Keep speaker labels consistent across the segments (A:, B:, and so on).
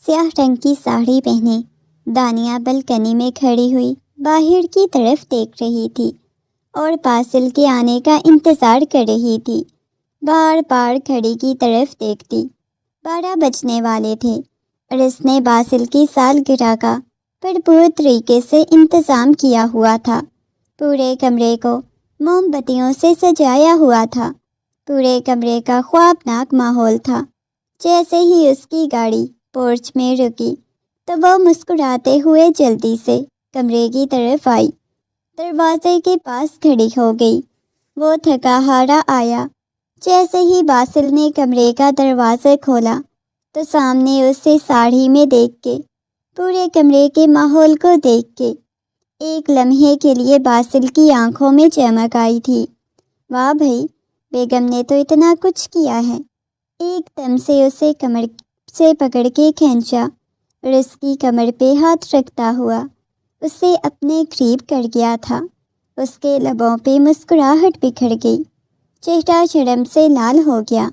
A: سیاہ رنگ کی ساڑی پہنے دانیہ بلکنی میں کھڑی ہوئی باہر کی طرف دیکھ رہی تھی اور باسل کے آنے کا انتظار کر رہی تھی۔ بار بار گھڑی کی طرف دیکھتی۔ 12 بجنے والے تھے اور اس نے باسل کی سالگرہ کا بھرپور طریقے سے انتظام کیا ہوا تھا۔ پورے کمرے کو موم بتیوں سے سجایا ہوا تھا۔ پورے کمرے کا خوابناک ماحول تھا۔ جیسے ہی اس کی گاڑی پورچ میں رکی تو وہ مسکراتے ہوئے جلدی سے کمرے کی طرف آئی۔ دروازے کے پاس کھڑی ہو گئی۔ وہ تھکا ہارا آیا۔ جیسے ہی باسل نے کمرے کا دروازہ کھولا تو سامنے اسے ساڑی میں دیکھ کے، پورے کمرے کے ماحول کو دیکھ کے ایک لمحے کے لیے باسل کی آنکھوں میں چمک آئی تھی۔ واہ بھئی، بیگم نے تو اتنا کچھ کیا ہے۔ ایک دم سے اسے کمر سے پکڑ کے کھینچا اور اس کی کمر پہ ہاتھ رکھتا ہوا اسے اپنے قریب کر گیا تھا۔ اس کے لبوں پہ مسکراہٹ بکھر گئی۔ چہرہ شرم سے لال ہو گیا۔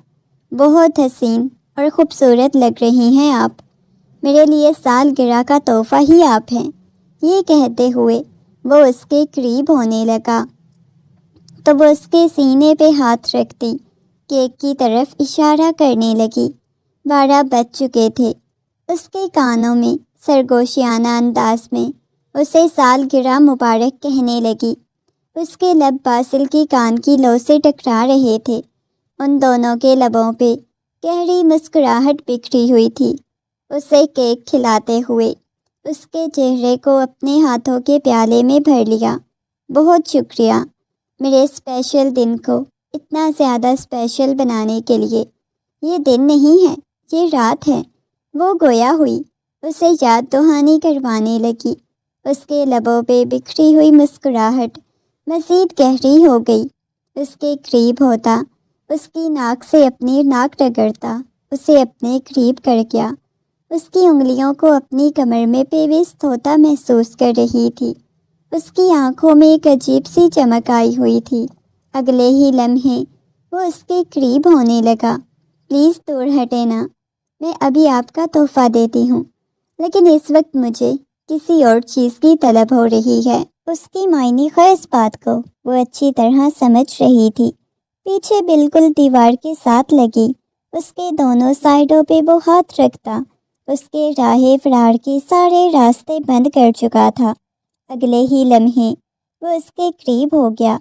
A: بہت حسین اور خوبصورت لگ رہی ہیں آپ۔ میرے لیے سالگرہ کا تحفہ ہی آپ ہیں۔ یہ کہتے ہوئے وہ اس کے قریب ہونے لگا تو وہ اس کے سینے پہ ہاتھ رکھتی کیک کی طرف اشارہ کرنے لگی۔ 12 بج چکے تھے۔ اس کے کانوں میں سرگوشیانہ انداز میں اسے سالگرہ مبارک کہنے لگی۔ اس کے لب باسل کی کان کی لو سے ٹکرا رہے تھے۔ ان دونوں کے لبوں پہ گہری مسکراہٹ بکھری ہوئی تھی۔ اسے کیک کھلاتے ہوئے اس کے چہرے کو اپنے ہاتھوں کے پیالے میں بھر لیا۔ بہت شکریہ میرے اسپیشل دن کو اتنا زیادہ اسپیشل بنانے کے لیے۔ یہ دن نہیں ہے، یہ رات ہے۔ وہ گویا ہوئی اسے یاد دہانی کروانے لگی۔ اس کے لبوں پہ بکھری ہوئی مسکراہٹ مزید گہری ہو گئی۔ اس کے قریب ہوتا، اس کی ناک سے اپنی ناک رگڑتا، اسے اپنے قریب کر گیا۔ اس کی انگلیوں کو اپنی کمر میں پیوست ہوتا محسوس کر رہی تھی۔ اس کی آنکھوں میں ایک عجیب سی چمک آئی ہوئی تھی۔ اگلے ہی لمحے وہ اس کے قریب ہونے لگا۔ پلیز دور ہٹے نا، میں ابھی آپ کا تحفہ دیتی ہوں، لیکن اس وقت مجھے کسی اور چیز کی طلب ہو رہی ہے۔ اس کی معنی خواہ اس بات کو وہ اچھی طرح سمجھ رہی تھی۔ پیچھے بالکل دیوار کے ساتھ لگی اس کے دونوں سائڈوں پہ وہ ہاتھ رکھتا اس کے راہ فرار کے سارے راستے بند کر چکا تھا۔ اگلے ہی لمحے وہ اس کے قریب ہو گیا،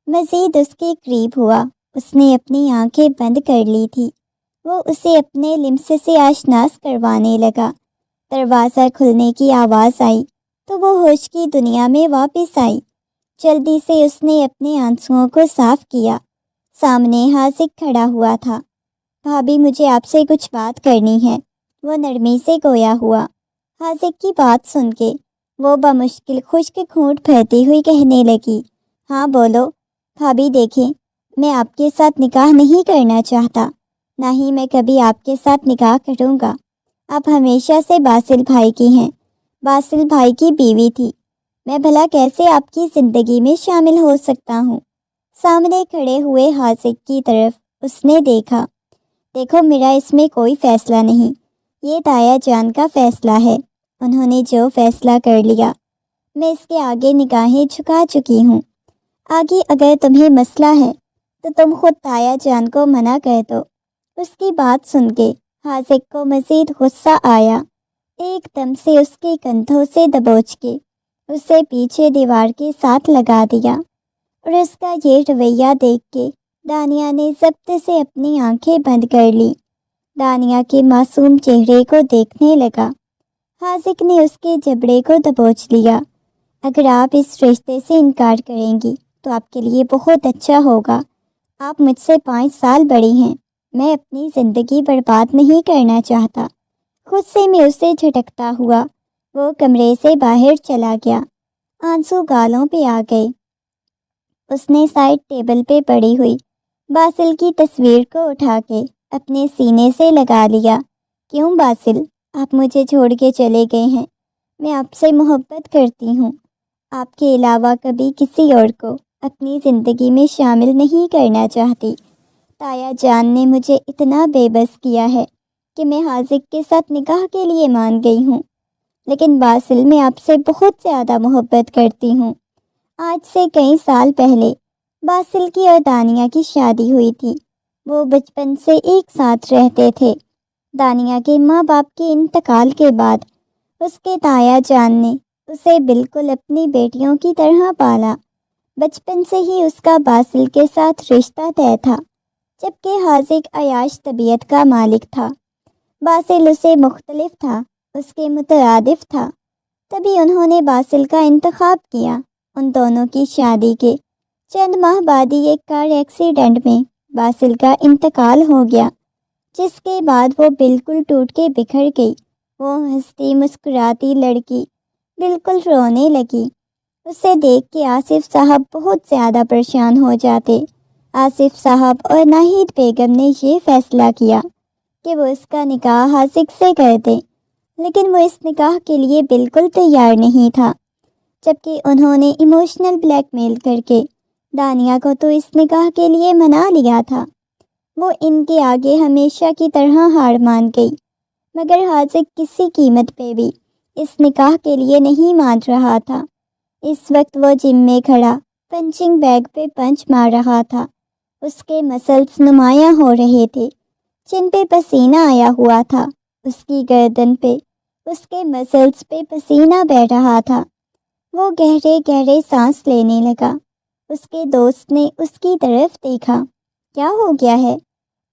A: مزید اس کے قریب ہوا۔ اس نے اپنی آنکھیں بند کر لی تھی۔ وہ اسے اپنے لمس سے آشناس کروانے لگا۔ دروازہ کھلنے کی آواز آئی تو وہ ہوش کی دنیا میں واپس آئی۔ جلدی سے اس نے اپنے آنسوؤں کو صاف کیا۔ سامنے حاذق کھڑا ہوا تھا۔ بھابھی، مجھے آپ سے کچھ بات کرنی ہے، وہ نرمی سے گویا ہوا۔ حاذق کی بات سن کے وہ بمشکل خشک گھونٹ بھرتی ہوئی کہنے لگی، ہاں بولو۔ بھابھی دیکھیں، میں آپ کے ساتھ نکاح نہیں کرنا چاہتا، نہ ہی میں کبھی آپ کے ساتھ نکاح کروں گا۔ آپ ہمیشہ سے باسل بھائی کی ہیں، باسل بھائی کی بیوی تھی۔ میں بھلا کیسے آپ کی زندگی میں شامل ہو سکتا ہوں؟ سامنے کھڑے ہوئے حاذق کی طرف اس نے دیکھا۔ دیکھو، میرا اس میں کوئی فیصلہ نہیں، یہ تایا جان کا فیصلہ ہے۔ انہوں نے جو فیصلہ کر لیا، میں اس کے آگے نگاہیں جھکا چکی ہوں۔ آگے اگر تمہیں مسئلہ ہے تو تم خود تایا جان کو منع کر دو۔ اس کی بات سن کے حاذق کو مزید غصہ آیا۔ ایک دم سے اس کے کندھوں سے دبوچ کے اسے پیچھے دیوار کے ساتھ لگا دیا، اور اس کا یہ رویہ دیکھ کے دانیہ نے ضبط سے اپنی آنکھیں بند کر لی۔ دانیہ کے معصوم چہرے کو دیکھنے لگا۔ حاذق نے اس کے جبڑے کو دبوچ لیا۔ اگر آپ اس رشتے سے انکار کریں گی تو آپ کے لیے بہت اچھا ہوگا۔ آپ مجھ سے 5 سال بڑی ہیں۔ میں اپنی زندگی برباد نہیں کرنا چاہتا۔ غصے میں اسے جھٹکتا ہوا وہ کمرے سے باہر چلا گیا۔ آنسو گالوں پہ آ گئے۔ اس نے سائڈ ٹیبل پہ پڑی ہوئی باسل کی تصویر کو اٹھا کے اپنے سینے سے لگا لیا۔ کیوں باسل، آپ مجھے چھوڑ کے چلے گئے ہیں؟ میں آپ سے محبت کرتی ہوں۔ آپ کے علاوہ کبھی کسی اور کو اپنی زندگی میں شامل نہیں کرنا چاہتی۔ تایا جان نے مجھے اتنا بے بس کیا ہے کہ میں حاذق کے ساتھ نکاح کے لیے مان گئی ہوں، لیکن باسل میں آپ سے بہت زیادہ محبت کرتی ہوں۔ آج سے کئی سال پہلے باسل کی اور دانیہ کی شادی ہوئی تھی۔ وہ بچپن سے ایک ساتھ رہتے تھے۔ دانیہ کے ماں باپ کے انتقال کے بعد اس کے تایا جان نے اسے بالکل اپنی بیٹیوں کی طرح پالا۔ بچپن سے ہی اس کا باسل کے ساتھ رشتہ طے تھا، جبکہ حاذق عیاش طبیعت کا مالک تھا۔ باسل اسے مختلف تھا، اس کے مترادف تھا، تبھی انہوں نے باسل کا انتخاب کیا۔ ان دونوں کی شادی کے چند ماہ بعد ہی ایک کار ایکسیڈنٹ میں باسل کا انتقال ہو گیا، جس کے بعد وہ بالکل ٹوٹ کے بکھر گئی۔ وہ ہنستی مسکراتی لڑکی بالکل رونے لگی۔ اسے دیکھ کے آصف صاحب بہت زیادہ پریشان ہو جاتے۔ آصف صاحب اور ناہید بیگم نے یہ فیصلہ کیا کہ وہ اس کا نکاح حاذق سے کر دیں، لیکن وہ اس نکاح کے لیے بالکل تیار نہیں تھا، جبکہ انہوں نے ایموشنل بلیک میل کر کے دانیہ کو تو اس نکاح کے لیے منا لیا تھا۔ وہ ان کے آگے ہمیشہ کی طرح ہار مان گئی، مگر حاذق کسی قیمت پہ بھی اس نکاح کے لیے نہیں مان رہا تھا۔ اس وقت وہ جم میں کھڑا پنچنگ بیگ پہ پنچ مار رہا تھا۔ اس کے مسلز نمایاں ہو رہے تھے، جن پہ پسینہ آیا ہوا تھا۔ اس کی گردن پہ اس کے مسلز پہ پسینہ بہہ رہا تھا۔ وہ گہرے گہرے سانس لینے لگا۔ اس کے دوست نے اس کی طرف دیکھا۔ کیا ہو گیا ہے؟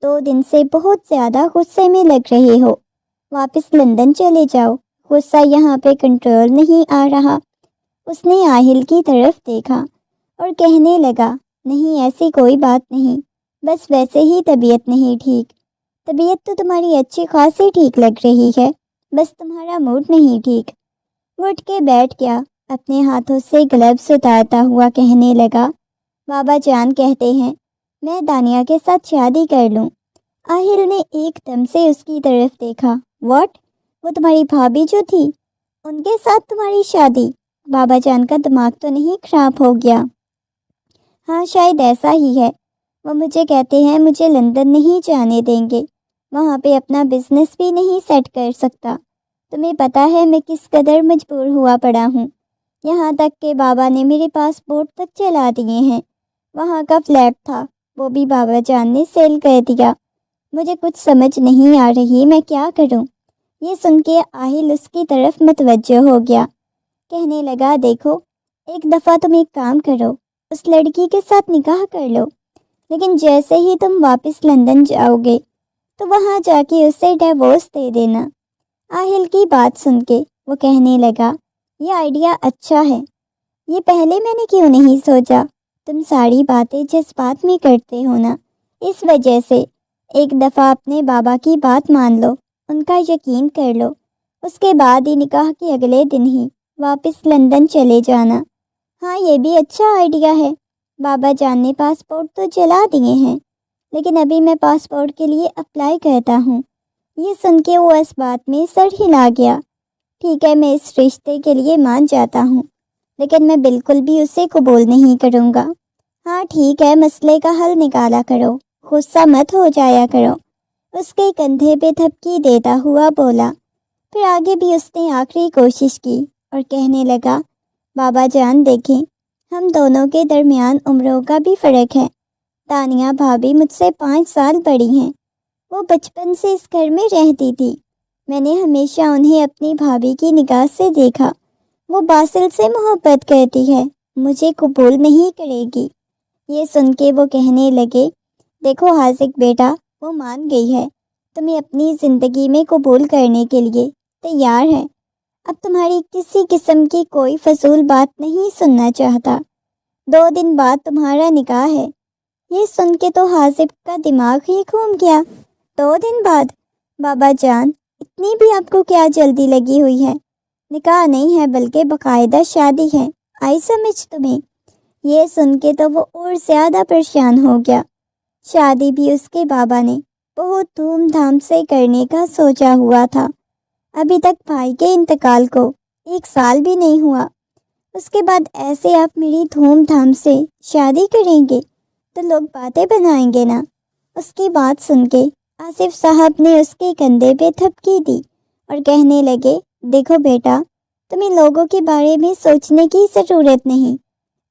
A: 2 دن سے بہت زیادہ غصے میں لگ رہے ہو، واپس لندن چلے جاؤ، غصہ یہاں پہ کنٹرول نہیں آ رہا۔ اس نے آہل کی طرف دیکھا اور کہنے لگا، نہیں ایسی کوئی بات نہیں، بس ویسے ہی طبیعت نہیں ٹھیک۔ طبیعت تو تمہاری اچھی خاصی ٹھیک لگ رہی ہے، بس تمہارا موڈ نہیں ٹھیک۔ وہ اٹھ کے بیٹھ گیا، اپنے ہاتھوں سے گلوز اتارتا ہوا کہنے لگا، بابا جان کہتے ہیں میں دانیہ کے ساتھ شادی کر لوں۔ آہل نے ایک دم سے اس کی طرف دیکھا۔ واٹ؟ وہ تمہاری بھابھی جو تھی، ان کے ساتھ تمہاری شادی؟ بابا جان کا دماغ تو نہیں خراب ہو گیا؟ ہاں شاید ایسا ہی ہے۔ وہ مجھے کہتے ہیں مجھے لندن نہیں جانے دیں گے، وہاں پہ اپنا بزنس بھی نہیں سیٹ کر سکتا۔ تمہیں پتہ ہے میں کس قدر مجبور ہوا پڑا ہوں، یہاں تک کہ بابا نے میرے پاسپورٹ تک چلا دیے ہیں۔ وہاں کا فلیٹ تھا، وہ بھی بابا جان نے سیل کر دیا۔ مجھے کچھ سمجھ نہیں آ رہی میں کیا کروں۔ یہ سن کے آہل اس کی طرف متوجہ ہو گیا، کہنے لگا، دیکھو ایک دفعہ تم ایک کام کرو، اس لڑکی کے ساتھ نکاح کر لو، لیکن جیسے ہی تم واپس لندن جاؤ گے تو وہاں جا کے اسے ڈیورس دے دینا۔ آہل کی بات سن کے وہ کہنے لگا، یہ آئیڈیا اچھا ہے، یہ پہلے میں نے کیوں نہیں سوچا؟ تم ساری باتیں جذبات میں کرتے ہو نا، اس وجہ سے ایک دفعہ اپنے بابا کی بات مان لو، ان کا یقین کر لو، اس کے بعد ہی نکاح کے اگلے دن ہی واپس لندن چلے جانا۔ ہاں یہ بھی اچھا آئیڈیا ہے۔ بابا جان نے پاسپورٹ تو چلا دیے ہیں، لیکن ابھی میں پاسپورٹ کے لیے اپلائی کرتا ہوں۔ یہ سن کے وہ اس بات میں سر ہلا گیا۔ ٹھیک ہے میں اس رشتے کے لیے مان جاتا ہوں، لیکن میں بالکل بھی اسے قبول نہیں کروں گا۔ ہاں ٹھیک ہے مسئلے کا حل نکالا کرو، غصہ مت ہو جایا کرو، اس کے کندھے پہ تھپکی دیتا ہوا بولا۔ پھر آگے بھی اس نے آخری کوشش کی اور کہنے لگا، بابا جان دیکھیں ہم دونوں کے درمیان عمروں کا بھی فرق ہے۔ دانیہ بھابھی مجھ سے 5 سال بڑی ہیں، وہ بچپن سے اس گھر میں رہتی تھی۔ میں نے ہمیشہ انہیں اپنی بھابھی کی نگاہ سے دیکھا، وہ باسل سے محبت کرتی ہے، مجھے قبول نہیں کرے گی۔ یہ سن کے وہ کہنے لگے، دیکھو حاذق بیٹا، وہ مان گئی ہے، تمہیں اپنی زندگی میں قبول کرنے کے لیے تیار ہے، اب تمہاری کسی قسم کی کوئی فضول بات نہیں سننا چاہتا۔ 2 دن بعد تمہارا نکاح ہے۔ یہ سن کے تو حاذق کا دماغ ہی گھوم گیا۔ 2 دن بعد؟ بابا جان اتنی بھی آپ کو کیا جلدی لگی ہوئی ہے؟ نکاح نہیں ہے بلکہ باقاعدہ شادی ہے، آئی سمجھ تمہیں؟ یہ سن کے تو وہ اور زیادہ پریشان ہو گیا۔ شادی بھی اس کے بابا نے بہت دھوم دھام سے کرنے کا سوچا ہوا تھا۔ ابھی تک بھائی کے انتقال کو 1 سال بھی نہیں ہوا، اس کے بعد ایسے آپ میری دھوم دھام سے شادی کریں گے تو لوگ باتیں بنائیں گے نا۔ اس کی بات سن کے آصف صاحب نے اس کے کندھے پہ تھپکی دی اور کہنے لگے، دیکھو بیٹا، تمہیں لوگوں کے بارے میں سوچنے کی ضرورت نہیں۔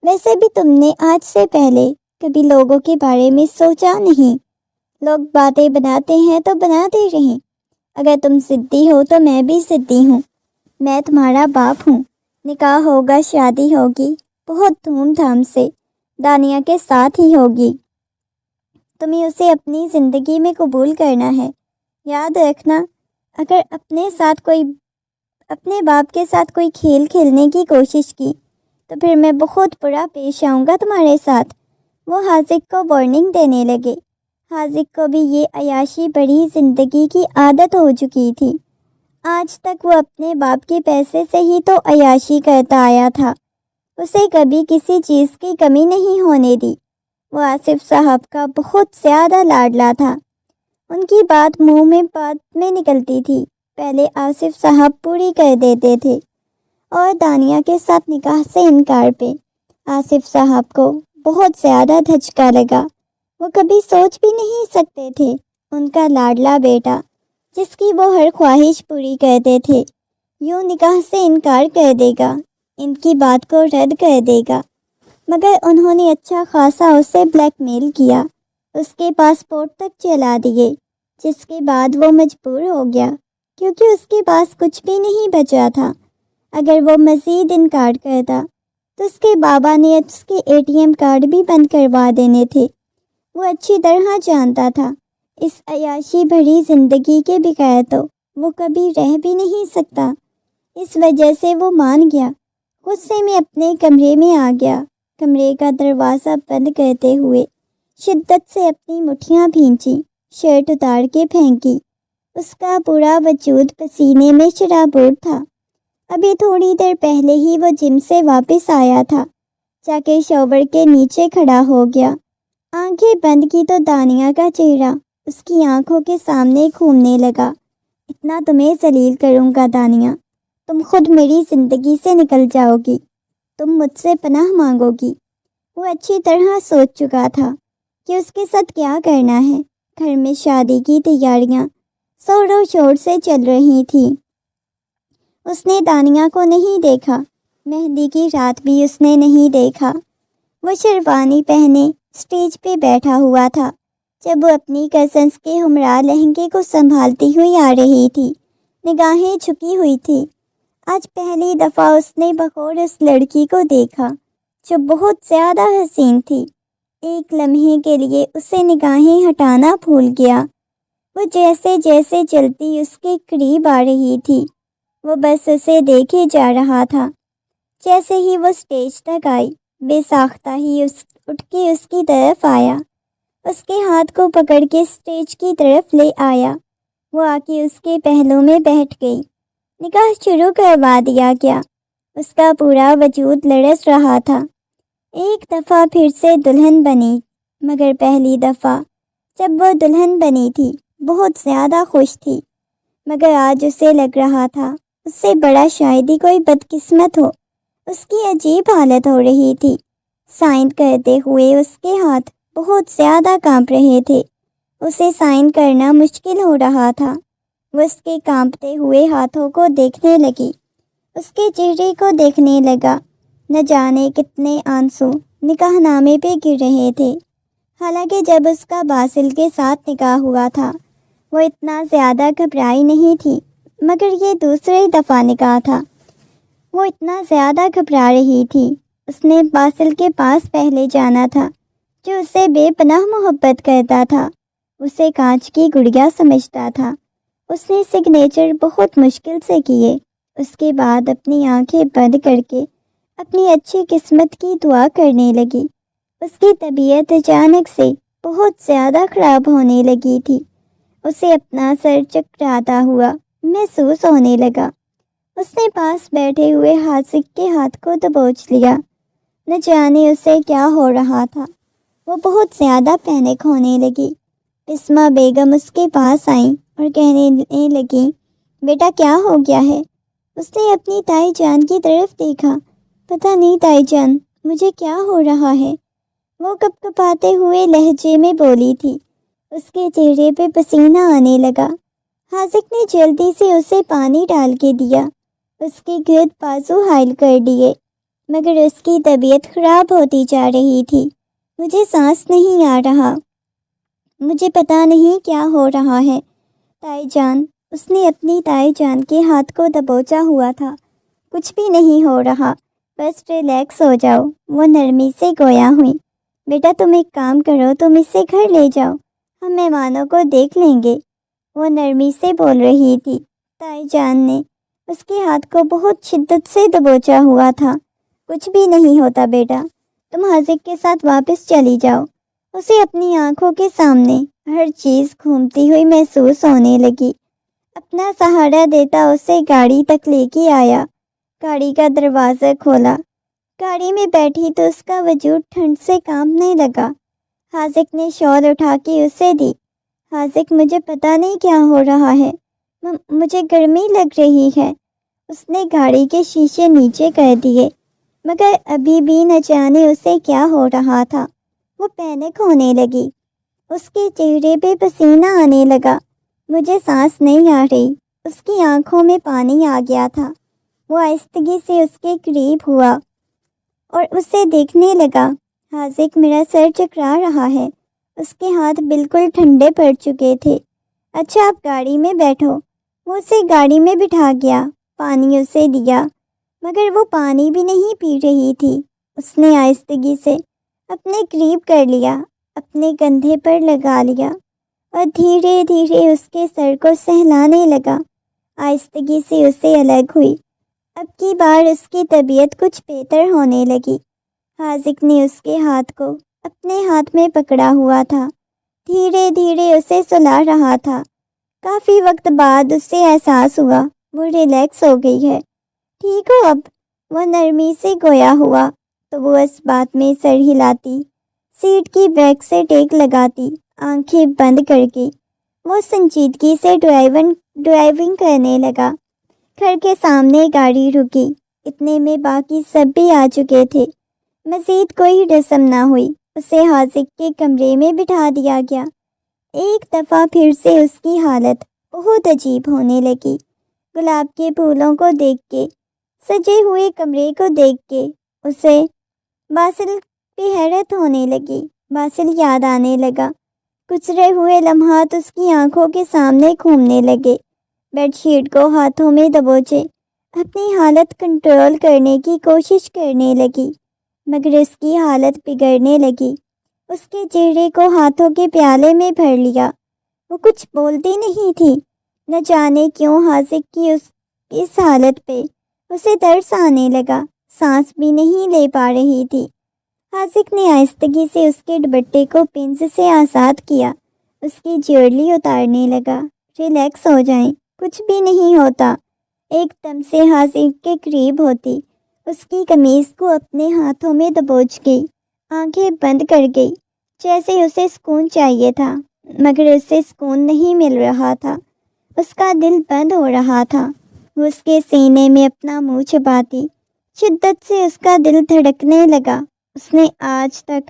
A: ویسے بھی تم نے آج سے پہلے کبھی لوگوں کے بارے میں سوچا نہیں۔ لوگ باتیں بناتے ہیں تو بناتے رہیں۔ اگر تم ضدی ہو تو میں بھی ضدی ہوں۔ میں تمہارا باپ ہوں۔ نکاح ہوگا، شادی ہوگی، بہت دھوم دھام سے، دانیہ کے ساتھ ہی ہوگی۔ تمہیں اسے اپنی زندگی میں قبول کرنا ہے۔ یاد رکھنا، اگر اپنے باپ کے ساتھ کوئی کھیل کھیلنے کی کوشش کی تو پھر میں بہت برا پیش آؤں گا تمہارے ساتھ۔ وہ حاذق کو وارننگ دینے لگے۔ حاذق کو بھی یہ عیاشی بڑی زندگی کی عادت ہو چکی تھی۔ آج تک وہ اپنے باپ کے پیسے سے ہی تو عیاشی کرتا آیا تھا، اسے کبھی کسی چیز کی کمی نہیں ہونے دی۔ وہ آصف صاحب کا بہت زیادہ لاڈلا تھا۔ ان کی بات منہ میں بات میں نکلتی تھی، پہلے آصف صاحب پوری کر دیتے تھے، اور دانیہ کے ساتھ نکاح سے انکار پہ آصف صاحب کو بہت زیادہ دھچکا لگا۔ وہ کبھی سوچ بھی نہیں سکتے تھے ان کا لاڈلا بیٹا، جس کی وہ ہر خواہش پوری کرتے تھے، یوں نکاح سے انکار کر دے گا، ان کی بات کو رد کر دے گا۔ مگر انہوں نے اچھا خاصا اسے بلیک میل کیا، اس کے پاسپورٹ تک چلا دیے، جس کے بعد وہ مجبور ہو گیا، کیونکہ اس کے پاس کچھ بھی نہیں بچا تھا۔ اگر وہ مزید انکار کرتا تو اس کے بابا نے اس کے ATM کارڈ بھی بند کروا دینے تھے۔ وہ اچھی طرح جانتا تھا اس عیاشی بھری زندگی کے بغیر تو وہ کبھی رہ بھی نہیں سکتا۔ اس وجہ سے وہ مان گیا، غصے میں اپنے کمرے میں آ گیا۔ کمرے کا دروازہ بند کرتے ہوئے شدت سے اپنی مٹھیاں بھینچی، شرٹ اتار کے پھینکی۔ اس کا پورا وجود پسینے میں شرابور تھا۔ ابھی تھوڑی دیر پہلے ہی وہ جم سے واپس آیا تھا، جا کے شاور کے نیچے کھڑا ہو گیا۔ آنکھیں بند کی تو دانیہ کا چہرہ اس کی آنکھوں کے سامنے گھومنے لگا۔ اتنا تمہیں ذلیل کروں گا دانیہ، تم خود میری زندگی سے نکل جاؤ گی، تم مجھ سے پناہ مانگو گی۔ وہ اچھی طرح سوچ چکا تھا کہ اس کے ساتھ کیا کرنا ہے۔ گھر میں شادی کی تیاریاں زور و شور سے چل رہی تھیں۔ اس نے دانیہ کو نہیں دیکھا، مہندی کی رات بھی اس نے نہیں دیکھا۔ وہ شیروانی پہنے اسٹیج پہ بیٹھا ہوا تھا جب وہ اپنی کزنس کے ہمراہ لہنگے کو سنبھالتی ہوئی آ رہی تھی، نگاہیں جھکی ہوئی تھی۔ آج پہلی دفعہ اس نے بغور اس لڑکی کو دیکھا جو بہت زیادہ حسین تھی۔ ایک لمحے کے لیے اسے نگاہیں ہٹانا بھول گیا۔ وہ جیسے جیسے چلتی اس کے قریب آ رہی تھی، وہ بس اسے دیکھے جا رہا تھا۔ جیسے ہی وہ اسٹیج تک آئی، بے ساختہ ہی اٹھ کے اس کی طرف آیا، اس کے ہاتھ کو پکڑ کے اسٹیج کی طرف لے آیا۔ وہ آ کے اس کے پہلو میں بیٹھ گئی۔ نکاح شروع کروا دیا گیا۔ اس کا پورا وجود لرز رہا تھا۔ ایک دفعہ پھر سے دلہن بنی، مگر پہلی دفعہ جب وہ دلہن بنی تھی بہت زیادہ خوش تھی، مگر آج اسے لگ رہا تھا اس سے بڑا شاید ہی کوئی بدقسمت ہو۔ اس کی عجیب حالت ہو رہی تھی۔ سائن کرتے ہوئے اس کے ہاتھ بہت زیادہ کانپ رہے تھے، اسے سائن کرنا مشکل ہو رہا تھا۔ وہ اس کے کانپتے ہوئے ہاتھوں کو دیکھنے لگی، اس کے چہرے کو دیکھنے لگا۔ نہ جانے کتنے آنسو نکاح نامے پہ گر رہے تھے۔ حالانکہ جب اس کا باسل کے ساتھ نکاح ہوا تھا وہ اتنا زیادہ گھبرائی نہیں تھی، مگر یہ دوسری دفعہ نکاح تھا، وہ اتنا زیادہ گھبرا رہی تھی۔ اس نے باسل کے پاس پہلے جانا تھا، جو اسے بے پناہ محبت کرتا تھا، اسے کانچ کی گڑیا سمجھتا تھا۔ اس نے سگنیچر بہت مشکل سے کیے، اس کے بعد اپنی آنکھیں بند کر کے اپنی اچھی قسمت کی دعا کرنے لگی۔ اس کی طبیعت اچانک سے بہت زیادہ خراب ہونے لگی تھی، اسے اپنا سر چکراتا ہوا محسوس ہونے لگا۔ اس نے پاس بیٹھے ہوئے حاذق کے ہاتھ کو دبوچ لیا، نہ جانے اسے کیا ہو رہا تھا۔ وہ بہت زیادہ پینک ہونے لگی۔ بسمہ بیگم اس کے پاس آئیں اور کہنے لگیں، بیٹا کیا ہو گیا ہے؟ اس نے اپنی تائی جان کی طرف دیکھا۔ پتہ نہیں تائی جان، مجھے کیا ہو رہا ہے، وہ کپکپاتے ہوئے لہجے میں بولی تھی۔ اس کے چہرے پہ پسینہ آنے لگا۔ حاذق نے جلدی سے اسے پانی ڈال کے دیا، اس کے گرد بازو حائل کر دیے، مگر اس کی طبیعت خراب ہوتی جا رہی تھی۔ مجھے سانس نہیں آ رہا، مجھے پتہ نہیں کیا ہو رہا ہے تائی جان۔ اس نے اپنی تائی جان کے ہاتھ کو دبوچا ہوا تھا۔ کچھ بھی نہیں ہو رہا، بس ریلیکس ہو جاؤ، وہ نرمی سے گویا ہوئی۔ بیٹا تم ایک کام کرو، تم اسے گھر لے جاؤ، ہم مہمانوں کو دیکھ لیں گے، وہ نرمی سے بول رہی تھی۔ تائی جان نے اس کے ہاتھ کو بہت شدت سے دبوچا ہوا تھا۔ کچھ بھی نہیں ہوتا بیٹا، تم حاذق کے ساتھ واپس چلی جاؤ۔ اسے اپنی آنکھوں کے سامنے ہر چیز گھومتی ہوئی محسوس ہونے لگی۔ اپنا سہارا دیتا اسے گاڑی تک لے کے آیا، گاڑی کا دروازہ کھولا۔ گاڑی میں بیٹھی تو اس کا وجود ٹھنڈ سے کانپنے لگا۔ حاذق نے شال اٹھا کے اسے دی۔ حاذق مجھے پتہ نہیں کیا ہو رہا ہے، مجھے گرمی لگ رہی ہے۔ اس نے گاڑی کے شیشے نیچے کر دیے، مگر ابھی بھی نہ جانے اسے کیا ہو رہا تھا۔ وہ پینک ہونے لگی، اس کے چہرے پہ پسینہ آنے لگا۔ مجھے سانس نہیں آ رہی، اس کی آنکھوں میں پانی آ گیا تھا۔ وہ آہستگی سے اس کے قریب ہوا اور اسے دیکھنے لگا۔ حاذق میرا سر چکرا رہا ہے۔ اس کے ہاتھ بالکل ٹھنڈے پڑ چکے تھے۔ اچھا آپ گاڑی میں بیٹھو۔ وہ اسے گاڑی میں بٹھا گیا، پانی اسے دیا، مگر وہ پانی بھی نہیں پی رہی تھی۔ اس نے آہستگی سے اپنے قریب کر لیا، اپنے کندھے پر لگا لیا اور دھیرے دھیرے اس کے سر کو سہلانے لگا۔ آہستگی سے اسے الگ ہوئی۔ اب کی بار اس کی طبیعت کچھ بہتر ہونے لگی۔ حاذق نے اس کے ہاتھ کو اپنے ہاتھ میں پکڑا ہوا تھا، دھیرے دھیرے اسے سلا رہا تھا۔ کافی وقت بعد اسے احساس ہوا وہ ریلیکس ہو گئی ہے۔ ٹھیک ہو اب؟ وہ نرمی سے گویا ہوا تو وہ اس بات میں سر ہلاتی، سیٹ کی بیک سے ٹیک لگاتی، آنکھیں بند کر کے وہ سنجیدگی سے ڈرائیونگ کرنے لگا۔ گھر کے سامنے گاڑی رکی، اتنے میں باقی سب بھی آ چکے تھے۔ مزید کوئی رسم نہ ہوئی، اسے حاذق کے کمرے میں بٹھا دیا گیا۔ ایک دفعہ پھر سے اس کی حالت بہت عجیب ہونے لگی۔ گلاب کے پھولوں کو دیکھ کے، سجے ہوئے کمرے کو دیکھ کے اسے باسل پہ حیرت ہونے لگی۔ باسل یاد آنے لگا۔ گزرے ہوئے لمحات اس کی آنکھوں کے سامنے گھومنے لگے۔ بیڈ شیٹ کو ہاتھوں میں دبوچے اپنی حالت کنٹرول کرنے کی کوشش کرنے لگی، مگر اس کی حالت بگڑنے لگی۔ اس کے چہرے کو ہاتھوں کے پیالے میں بھر لیا۔ وہ کچھ بولتی نہیں تھی۔ نہ جانے کیوں حاذق کی اس حالت پہ اسے ترس آنے لگا، سانس بھی نہیں لے پا رہی تھی۔ حاذق نے آہستگی سے اس کے دوپٹے کو پنس سے آزاد کیا، اس کی جیولری اتارنے لگا۔ ریلیکس ہو جائیں، کچھ بھی نہیں ہوتا۔ ایک دم سے حاذق کے قریب ہوتی، اس کی قمیض کو اپنے ہاتھوں میں دبوچ گئی، آنکھیں بند کر گئی، جیسے اسے سکون چاہیے تھا، مگر اسے سکون نہیں مل رہا تھا۔ اس کا دل بند ہو رہا تھا۔ وہ اس کے سینے میں اپنا منہ چھپاتی، شدت سے اس کا دل دھڑکنے لگا۔ اس نے آج تک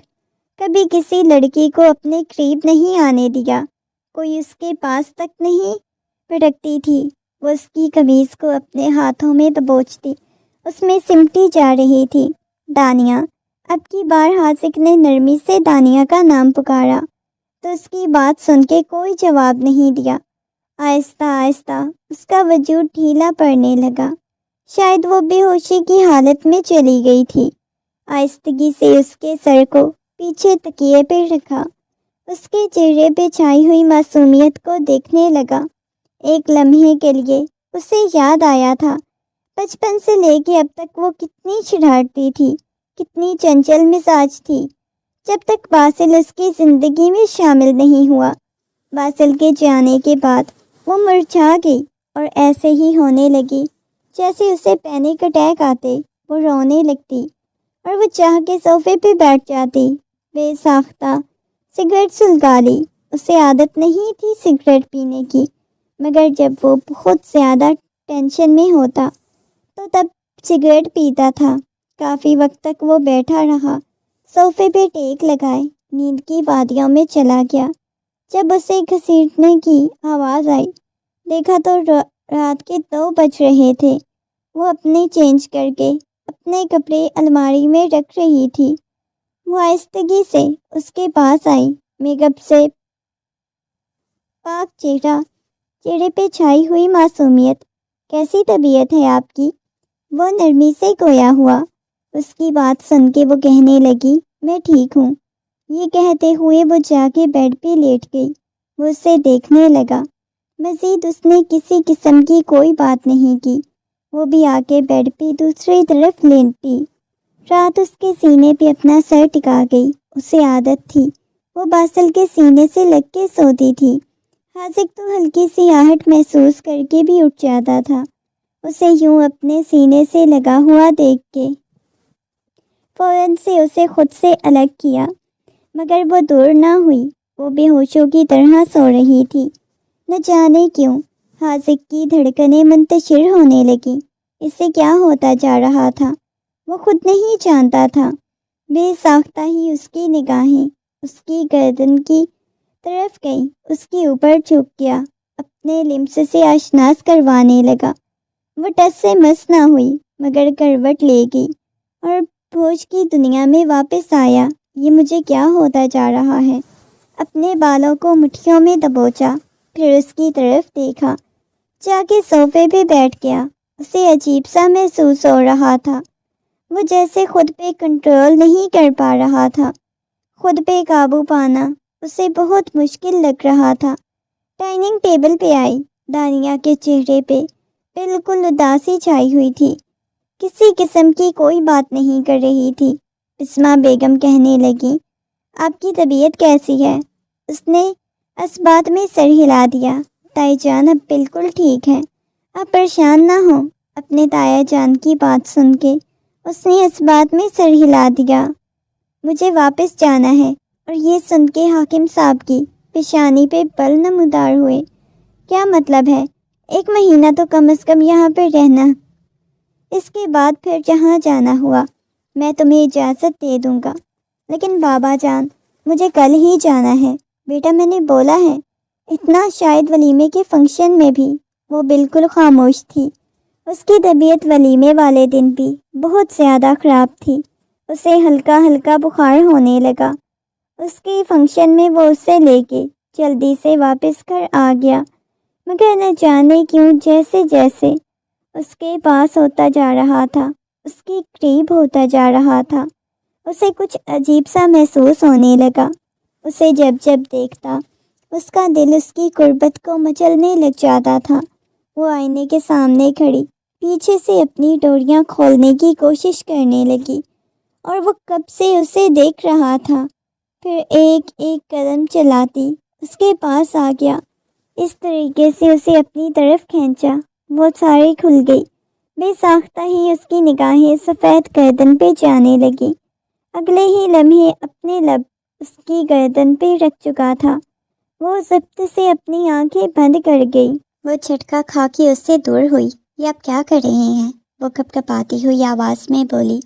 A: کبھی کسی لڑکی کو اپنے قریب نہیں آنے دیا، کوئی اس کے پاس تک نہیں پھٹکتی تھی۔ وہ اس کی قمیض کو اپنے ہاتھوں میں دبوچتی، اس میں سمٹی جا رہی تھی۔ دانیہ۔ اب کی بار حاذق نے نرمی سے دانیہ کا نام پکارا تو اس کی بات سن کے کوئی جواب نہیں دیا۔ آہستہ آہستہ اس کا وجود ڈھیلا پڑنے لگا، شاید وہ بے ہوشی کی حالت میں چلی گئی تھی۔ آہستگی سے اس کے سر کو پیچھے تکیے پہ رکھا، اس کے چہرے پہ چھائی ہوئی معصومیت کو دیکھنے لگا۔ ایک لمحے کے لیے اسے یاد آیا تھا بچپن سے لے کے اب تک وہ کتنی شرارتی تھی، کتنی چنچل مزاج تھی، جب تک باسل اس کی زندگی میں شامل نہیں ہوا۔ باسل کے جانے کے بعد وہ مرجھا گئی اور ایسے ہی ہونے لگی جیسے اسے پینک اٹیک آتے۔ وہ رونے لگتی اور وہ چاہ کے صوفے پہ بیٹھ جاتی، بے ساختہ سگریٹ سلگا لی۔ اسے عادت نہیں تھی سگریٹ پینے کی، مگر جب وہ بہت زیادہ ٹینشن میں ہوتا تو تب سگریٹ پیتا تھا۔ کافی وقت تک وہ بیٹھا رہا، صوفے پہ ٹیک لگائے، نیند کی وادیوں میں چلا گیا۔ جب اسے گھسیٹنے کی آواز آئی، دیکھا تو رات کے 2 بج رہے تھے۔ وہ اپنے چینج کر کے اپنے کپڑے الماری میں رکھ رہی تھی۔ وہ آہستگی سے اس کے پاس آئی، میک اپ سے پاک چہرے پہ چھائی ہوئی معصومیت۔ کیسی طبیعت ہے آپ کی؟ وہ نرمی سے گویا ہوا۔ اس کی بات سن کے وہ کہنے لگی، میں ٹھیک ہوں۔ یہ کہتے ہوئے وہ جا کے بیڈ پہ لیٹ گئی۔ وہ اسے دیکھنے لگا۔ مزید اس نے کسی قسم کی کوئی بات نہیں کی۔ وہ بھی آ کے بیڈ پہ دوسری طرف لیٹی۔ رات اس کے سینے پہ اپنا سر ٹکا گئی۔ اسے عادت تھی، وہ باسل کے سینے سے لگ کے سوتی تھی۔ حاذق تو ہلکی سی آہٹ محسوس کر کے بھی اٹھ جاتا تھا۔ اسے یوں اپنے سینے سے لگا ہوا دیکھ کے فوراً سے اسے خود سے الگ کیا، مگر وہ دور نہ ہوئی۔ وہ بے ہوشوں کی طرح سو رہی تھی۔ نہ جانے کیوں حاذق کی دھڑکنیں منتشر ہونے لگیں۔ اسے کیا ہوتا جا رہا تھا وہ خود نہیں جانتا تھا۔ بے ساختہ ہی اس کی نگاہیں اس کی گردن کی طرف گئی، اس کے اوپر جھک گیا، اپنے لمس سے آشناس کروانے لگا۔ وہ ٹس سے مس نہ ہوئی، مگر کروٹ لے گئی اور بھوج کی دنیا میں واپس آیا۔ یہ مجھے کیا ہوتا جا رہا ہے؟ اپنے بالوں کو مٹھیوں میں دبوچا، پھر اس کی طرف دیکھا، جا کے صوفے پہ بیٹھ گیا۔ اسے عجیب سا محسوس ہو رہا تھا، وہ جیسے خود پہ کنٹرول نہیں کر پا رہا تھا۔ خود پہ قابو پانا اسے بہت مشکل لگ رہا تھا۔ ڈائننگ ٹیبل پہ آئی، دانیہ کے چہرے پہ بالکل اداسی چھائی ہوئی تھی، کسی قسم کی کوئی بات نہیں کر رہی تھی۔ بسمہ بیگم کہنے لگی، آپ کی طبیعت کیسی ہے؟ اس نے اس بات میں سر ہلا دیا۔ تائی جان اب بالکل ٹھیک ہے، آپ پریشان نہ ہوں۔ اپنے تایا جان کی بات سن کے اس نے اس بات میں سر ہلا دیا۔ مجھے واپس جانا ہے۔ اور یہ سن کے حاکم صاحب کی پیشانی پہ بل نمودار ہوئے۔ کیا مطلب ہے؟ 1 مہینہ تو کم از کم یہاں پہ رہنا، اس کے بعد پھر جہاں جانا ہوا میں تمہیں اجازت دے دوں گا۔ لیکن بابا جان مجھے کل ہی جانا ہے۔ بیٹا میں نے بولا ہے۔ اتنا شاید ولیمے کے فنکشن میں بھی وہ بالکل خاموش تھی۔ اس کی طبیعت ولیمے والے دن بھی بہت زیادہ خراب تھی۔ اسے ہلکا ہلکا بخار ہونے لگا۔ اس کے فنکشن میں وہ اسے لے کے جلدی سے واپس گھر آ گیا، مگر نہ جانے کیوں جیسے جیسے اس کے پاس ہوتا جا رہا تھا، اس کے قریب ہوتا جا رہا تھا، اسے کچھ عجیب سا محسوس ہونے لگا۔ اسے جب جب دیکھتا اس کا دل اس کی قربت کو مچلنے لگ جاتا تھا۔ وہ آئینے کے سامنے کھڑی پیچھے سے اپنی ڈوریاں کھولنے کی کوشش کرنے لگی، اور وہ کب سے اسے دیکھ رہا تھا۔ پھر ایک ایک قدم چلاتی اس کے پاس آ گیا، اس طریقے سے اسے اپنی طرف کھینچا۔ وہ ساری کھل گئی، بے ساختہ ہی اس کی نگاہیں سفید گردن پہ جانے لگی۔ اگلے ہی لمحے اپنے لب اس کی گردن پہ رکھ چکا تھا۔ وہ ضبط سے اپنی آنکھیں بند کر گئی۔ وہ جھٹکا کھا کے اس سے دور ہوئی۔ یہ آپ کیا کر رہے ہیں؟ وہ کپ کپاتی ہوئی آواز میں بولی۔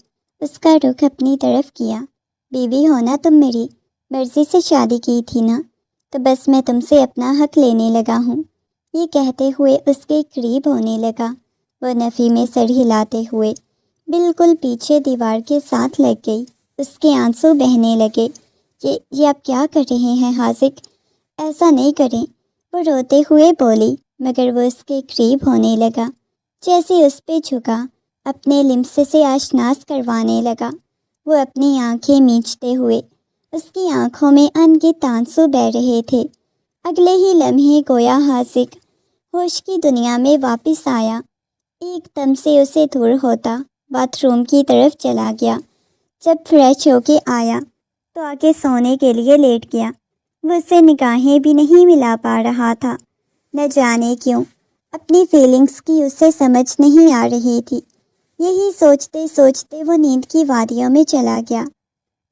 A: اس کا رخ اپنی طرف کیا۔ بیوی ہو نا تم میری، مرضی سے شادی کی تھی نا، تو بس میں تم سے اپنا حق لینے لگا ہوں۔ یہ کہتے ہوئے اس کے قریب ہونے لگا۔ وہ نفی میں سر ہلاتے ہوئے بالکل پیچھے دیوار کے ساتھ لگ گئی۔ اس کے آنسو بہنے لگے۔ یہ آپ کیا کر رہے ہیں حاذق؟ ایسا نہیں کریں، وہ روتے ہوئے بولی، مگر وہ اس کے قریب ہونے لگا، جیسے اس پہ جھکا، اپنے لمس سے آشناس کروانے لگا۔ وہ اپنی آنکھیں میچتے ہوئے، اس کی آنکھوں میں انگت آنسو بہہ رہے تھے۔ اگلے ہی لمحے گویا حاذق ہوش کی دنیا میں واپس آیا۔ ایک دم سے اسے دور ہوتا باتھ روم کی طرف چلا گیا۔ جب فریش ہو کے آیا تو آگے سونے کے لیے لیٹ گیا۔ وہ اسے نگاہیں بھی نہیں ملا پا رہا تھا۔ نہ جانے کیوں اپنی فیلنگز کی اسے سمجھ نہیں آ رہی تھی۔ یہی سوچتے سوچتے وہ نیند کی وادیوں میں چلا گیا۔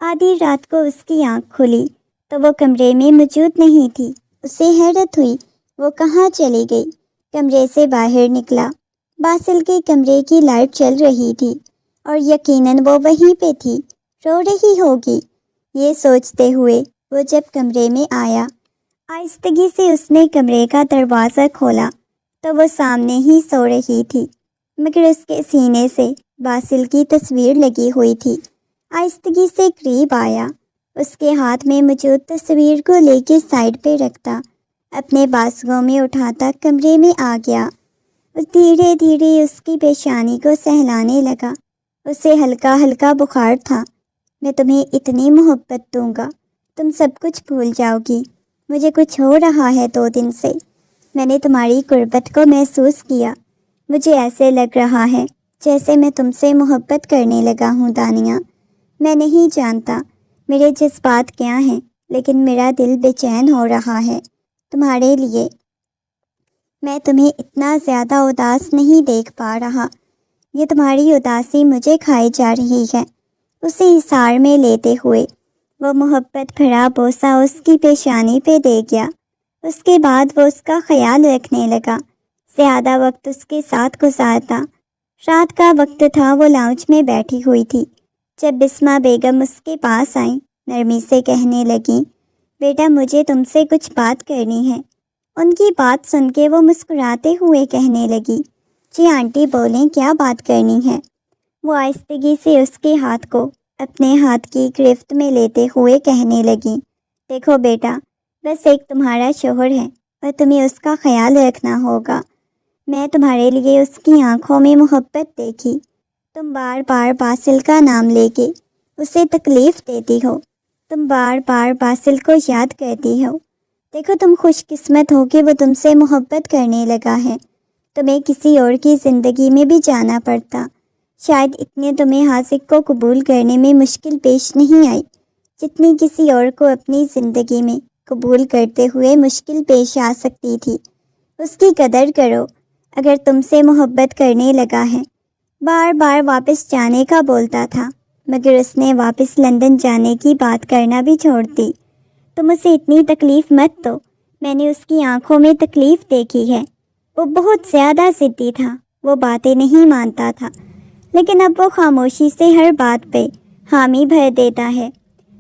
A: آدھی رات کو اس کی آنکھ کھلی تو وہ کمرے میں موجود نہیں تھی۔ اسے حیرت ہوئی، وہ کہاں چلی گئی؟ کمرے سے باہر نکلا، باسل کے کمرے کی لائٹ چل رہی تھی اور یقیناً وہ وہیں پہ تھی، رو رہی ہوگی۔ یہ سوچتے ہوئے وہ جب کمرے میں آیا، آہستگی سے اس نے کمرے کا دروازہ کھولا تو وہ سامنے ہی سو رہی تھی، مگر اس کے سینے سے باسل کی تصویر لگی ہوئی تھی۔ آہستگی سے قریب آیا، اس کے ہاتھ میں موجود تصویر کو لے کے سائڈ پہ رکھتا، اپنے بازوؤں میں اٹھاتا کمرے میں آ گیا۔ دھیرے دھیرے اس کی پیشانی کو سہلانے لگا۔ اسے ہلکا ہلکا بخار تھا۔ میں تمہیں اتنی محبت دوں گا، تم سب کچھ بھول جاؤ گی۔ مجھے کچھ ہو رہا ہے 2 دن سے، میں نے تمہاری قربت کو محسوس کیا۔ مجھے ایسے لگ رہا ہے جیسے میں تم سے محبت کرنے لگا ہوں دانیہ۔ میں نہیں جانتا میرے جذبات کیا ہیں، لیکن میرا دل بے چین ہو رہا ہے تمہارے لیے۔ میں تمہیں اتنا زیادہ اداس نہیں دیکھ پا رہا۔ یہ تمہاری اداسی مجھے کھائی جا رہی ہے۔ اسے احسار میں لیتے ہوئے وہ محبت بھرا بوسہ اس کی پیشانی پہ دے گیا۔ اس کے بعد وہ اس کا خیال رکھنے لگا، زیادہ وقت اس کے ساتھ گزارتا۔ رات کا وقت تھا، وہ لاؤنج میں بیٹھی ہوئی تھی جب بسمہ بیگم اس کے پاس آئیں۔ نرمی سے کہنے لگیں، بیٹا مجھے تم سے کچھ بات کرنی ہے۔ ان کی بات سن کے وہ مسکراتے ہوئے کہنے لگی، جی آنٹی بولیں، کیا بات کرنی ہے؟ وہ آہستگی سے اس کے ہاتھ کو اپنے ہاتھ کی گرفت میں لیتے ہوئے کہنے لگیں، دیکھو بیٹا، بس ایک تمہارا شوہر ہے اور تمہیں اس کا خیال رکھنا ہوگا۔ میں تمہارے لیے اس کی آنکھوں میں محبت دیکھی۔ تم بار بار باسل کا نام لے کے اسے تکلیف دیتی ہو، تم بار بار باسل کو یاد کرتی ہو۔ دیکھو تم خوش قسمت ہو کہ وہ تم سے محبت کرنے لگا ہے۔ تمہیں کسی اور کی زندگی میں بھی جانا پڑتا، شاید اتنے تمہیں حاسق کو قبول کرنے میں مشکل پیش نہیں آئی جتنی کسی اور کو اپنی زندگی میں قبول کرتے ہوئے مشکل پیش آ سکتی تھی۔ اس کی قدر کرو اگر تم سے محبت کرنے لگا ہے۔ بار بار واپس جانے کا بولتا تھا، مگر اس نے واپس لندن جانے کی بات کرنا بھی چھوڑ دی۔ تم اسے اتنی تکلیف مت دو، میں نے اس کی آنکھوں میں تکلیف دیکھی ہے۔ وہ بہت زیادہ ضدی تھا، وہ باتیں نہیں مانتا تھا، لیکن اب وہ خاموشی سے ہر بات پہ حامی بھر دیتا ہے۔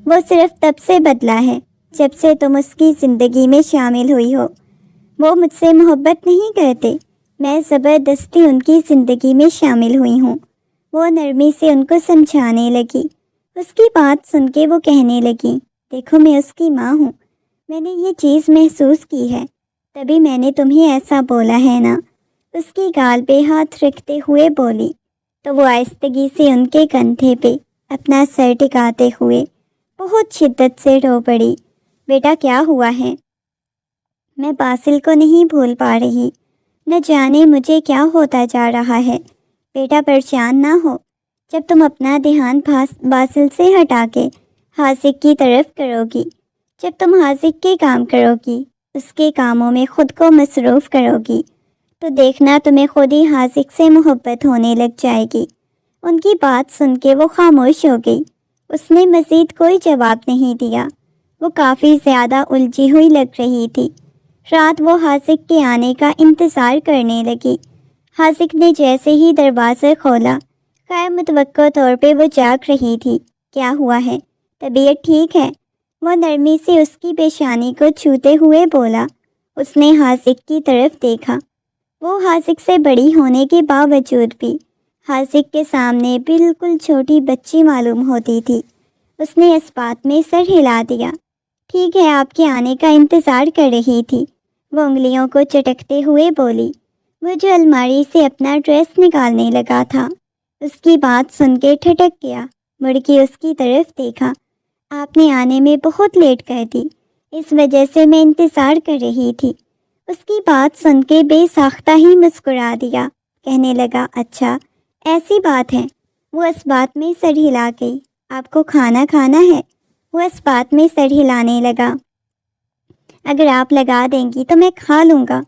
A: وہ صرف تب سے بدلا ہے جب سے تم اس کی زندگی میں شامل ہوئی ہو۔ وہ مجھ سے محبت نہیں کرتے، میں زبردستی ان کی زندگی میں شامل ہوئی ہوں۔ وہ نرمی سے ان کو سمجھانے لگی۔ اس کی بات سن کے وہ کہنے لگی، دیکھو میں اس کی ماں ہوں، میں نے یہ چیز محسوس کی ہے، تبھی میں نے تمہیں ایسا بولا ہے نا۔ اس کی گال پہ ہاتھ رکھتے ہوئے بولی تو وہ آہستگی سے ان کے کندھے پہ اپنا سر ٹکاتے ہوئے بہت شدت سے رو پڑی۔ بیٹا کیا ہوا ہے؟ میں باسل کو نہیں بھول پا رہی، نہ جانے مجھے کیا ہوتا جا رہا ہے۔ بیٹا پریشان نہ ہو، جب تم اپنا دھیان باسل سے ہٹا کے حاسق کی طرف کرو گی، جب تم حاسق کے کام کرو گی، اس کے کاموں میں خود کو مصروف کرو گی، تو دیکھنا تمہیں خود ہی حاسق سے محبت ہونے لگ جائے گی۔ ان کی بات سن کے وہ خاموش ہو گئی۔ اس نے مزید کوئی جواب نہیں دیا۔ وہ کافی زیادہ الجھی ہوئی لگ رہی تھی۔ رات وہ حاسق کے آنے کا انتظار کرنے لگی۔ حاسق نے جیسے ہی دروازہ کھولا، غیر متوقع طور پہ وہ جاگ رہی تھی۔ کیا ہوا ہے؟ طبیعت ٹھیک ہے؟ وہ نرمی سے اس کی پیشانی کو چھوتے ہوئے بولا۔ اس نے حاسق کی طرف دیکھا۔ وہ حاسق سے بڑی ہونے کے باوجود بھی حاسق کے سامنے بالکل چھوٹی بچی معلوم ہوتی تھی۔ اس نے اس بات میں سر ہلا دیا۔ ٹھیک ہے، آپ کے آنے کا انتظار کر رہی تھی، وہ انگلیوں کو چٹکتے ہوئے بولی۔ وہ جو الماری سے اپنا ڈریس نکالنے لگا تھا، اس کی بات سن کے ٹھٹک گیا، مڑ کے اس کی طرف دیکھا۔ آپ نے آنے میں بہت لیٹ کر دی، اس وجہ سے میں انتظار کر رہی تھی۔ اس کی بات سن کے بے ساختہ ہی مسکرا دیا، کہنے لگا، اچھا ایسی بات ہے۔ وہ اس بات میں سر ہلا گئی۔ آپ کو کھانا کھانا ہے؟ وہ اس بات میں سر ہلانے لگا۔ اگر آپ لگا دیں گی تو میں کھا لوں گا،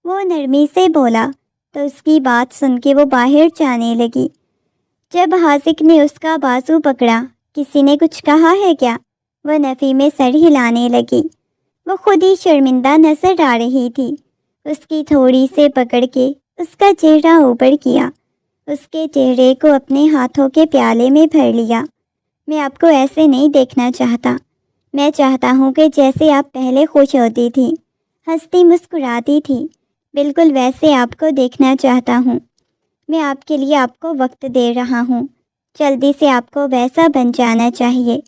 A: وہ نرمی سے بولا۔ تو اس کی بات سن کے وہ باہر جانے لگی۔ جب حاسق نے اس کا بازو پکڑا، کسی نے کچھ کہا ہے کیا؟ وہ نفی میں سر ہلانے لگی۔ وہ خود ہی شرمندہ نظر آ رہی تھی۔ اس کی تھوڑی سے پکڑ کے اس کا چہرہ اوپر کیا، اس کے چہرے کو اپنے ہاتھوں کے پیالے میں بھر لیا۔ میں آپ کو ایسے نہیں دیکھنا چاہتا، میں چاہتا ہوں کہ جیسے آپ پہلے خوش ہوتی تھی، ہنستی مسکراتی تھی، بالکل ویسے آپ کو دیکھنا چاہتا ہوں۔ میں آپ کے لیے آپ کو وقت دے رہا ہوں، جلدی سے آپ کو ویسا بن جانا چاہیے۔